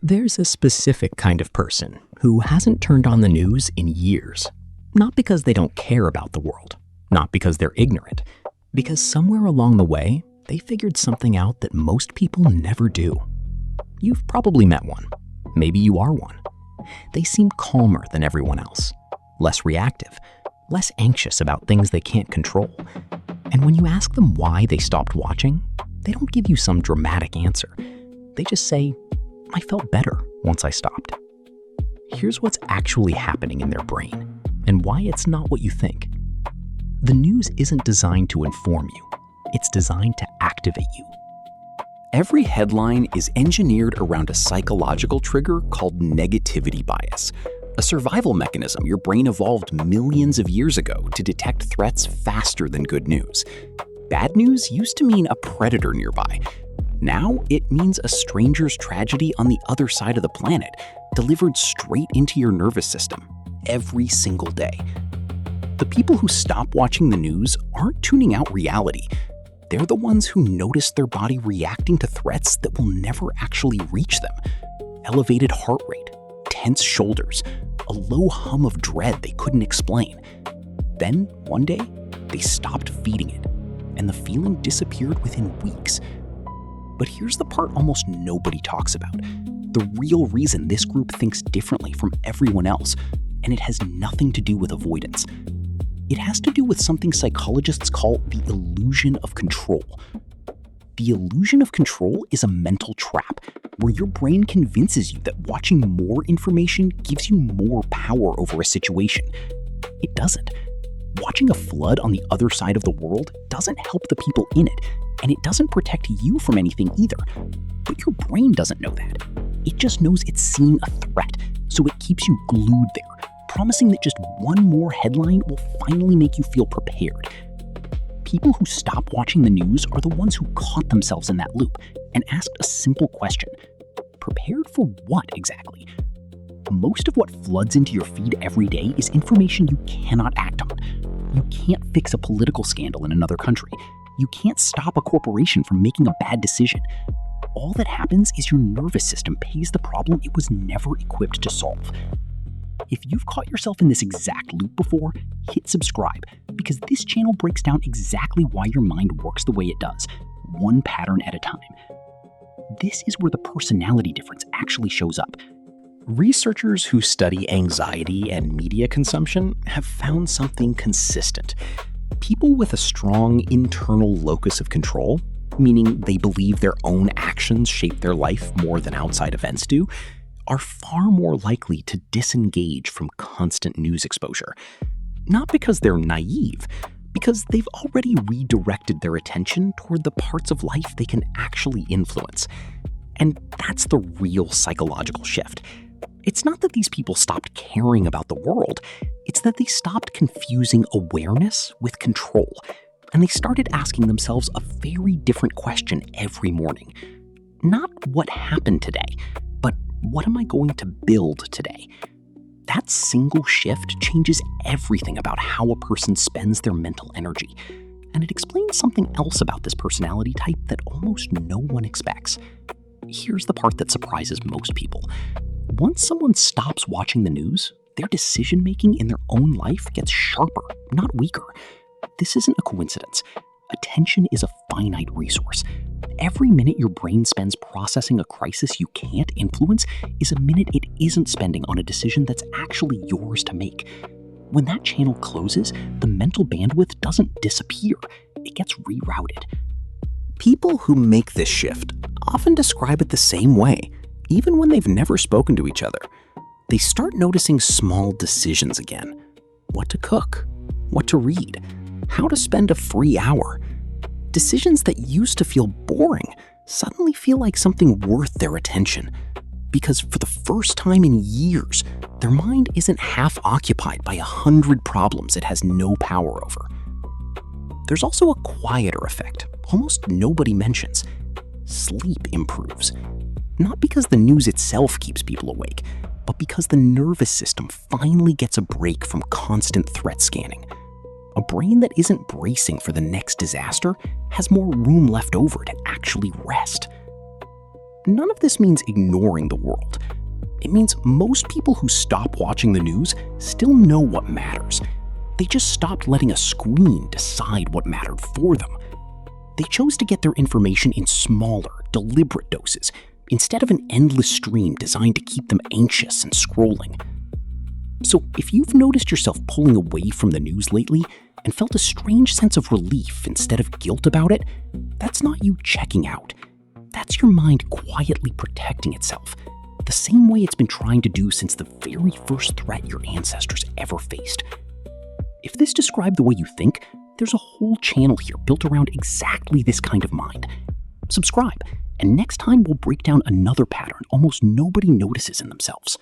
There's a specific kind of person who hasn't turned on the news in years. Not because they don't care about the world, not because they're ignorant, because somewhere along the way, they figured something out that most people never do. You've probably met one. Maybe you are one. They seem calmer than everyone else, less reactive, less anxious about things they can't control. And when you ask them why they stopped watching, they don't give you some dramatic answer. They just say, "I felt better once I stopped." Here's what's actually happening in their brain and why it's not what you think. The news isn't designed to inform you. It's designed to activate you. Every headline is engineered around a psychological trigger called negativity bias, a survival mechanism your brain evolved millions of years ago to detect threats faster than good news. Bad news used to mean a predator nearby. Now it means a stranger's tragedy on the other side of the planet, delivered straight into your nervous system every single day. The people who stop watching the news aren't tuning out reality. They're the ones who notice their body reacting to threats that will never actually reach them. Elevated heart rate, tense shoulders, a low hum of dread they couldn't explain. Then, one day, they stopped feeding it, and the feeling disappeared within weeks. But here's the part almost nobody talks about. The real reason this group thinks differently from everyone else, and it has nothing to do with avoidance. It has to do with something psychologists call the illusion of control. The illusion of control is a mental trap where your brain convinces you that watching more information gives you more power over a situation. It doesn't. Watching a flood on the other side of the world doesn't help the people in it, and it doesn't protect you from anything either. But your brain doesn't know that. It just knows it's seeing a threat, so it keeps you glued there, promising that just one more headline will finally make you feel prepared. People who stop watching the news are the ones who caught themselves in that loop and asked a simple question. Prepared for what exactly? Most of what floods into your feed every day is information you cannot act on. You can't fix a political scandal in another country. You can't stop a corporation from making a bad decision. All that happens is your nervous system pays the problem it was never equipped to solve. If you've caught yourself in this exact loop before, hit subscribe, because this channel breaks down exactly why your mind works the way it does, one pattern at a time. This is where the personality difference actually shows up. Researchers who study anxiety and media consumption have found something consistent. People with a strong internal locus of control, meaning they believe their own actions shape their life more than outside events do, are far more likely to disengage from constant news exposure. Not because they're naive, because they've already redirected their attention toward the parts of life they can actually influence. And that's the real psychological shift. It's not that these people stopped caring about the world, it's that they stopped confusing awareness with control, and they started asking themselves a very different question every morning. Not what happened today, but what am I going to build today? That single shift changes everything about how a person spends their mental energy, and it explains something else about this personality type that almost no one expects. Here's the part that surprises most people. Once someone stops watching the news, their decision-making in their own life gets sharper, not weaker. This isn't a coincidence. Attention is a finite resource. Every minute your brain spends processing a crisis you can't influence is a minute it isn't spending on a decision that's actually yours to make. When that channel closes, the mental bandwidth doesn't disappear. It gets rerouted. People who make this shift often describe it the same way, even when they've never spoken to each other. They start noticing small decisions again. What to cook, what to read, how to spend a free hour. Decisions that used to feel boring suddenly feel like something worth their attention. Because for the first time in years, their mind isn't half occupied by 100 problems it has no power over. There's also a quieter effect almost nobody mentions. Sleep improves. Not because the news itself keeps people awake, but because the nervous system finally gets a break from constant threat scanning. A brain that isn't bracing for the next disaster has more room left over to actually rest. none of this means ignoring the world. It means most people who stop watching the news still know what matters. They just stopped letting a screen decide what mattered for them. They chose to get their information in smaller, deliberate doses, instead of an endless stream designed to keep them anxious and scrolling. So if you've noticed yourself pulling away from the news lately and felt a strange sense of relief instead of guilt about it, that's not you checking out. That's your mind quietly protecting itself, the same way it's been trying to do since the very first threat your ancestors ever faced. If this described the way you think, there's a whole channel here built around exactly this kind of mind. Subscribe, and next time we'll break down another pattern almost nobody notices in themselves.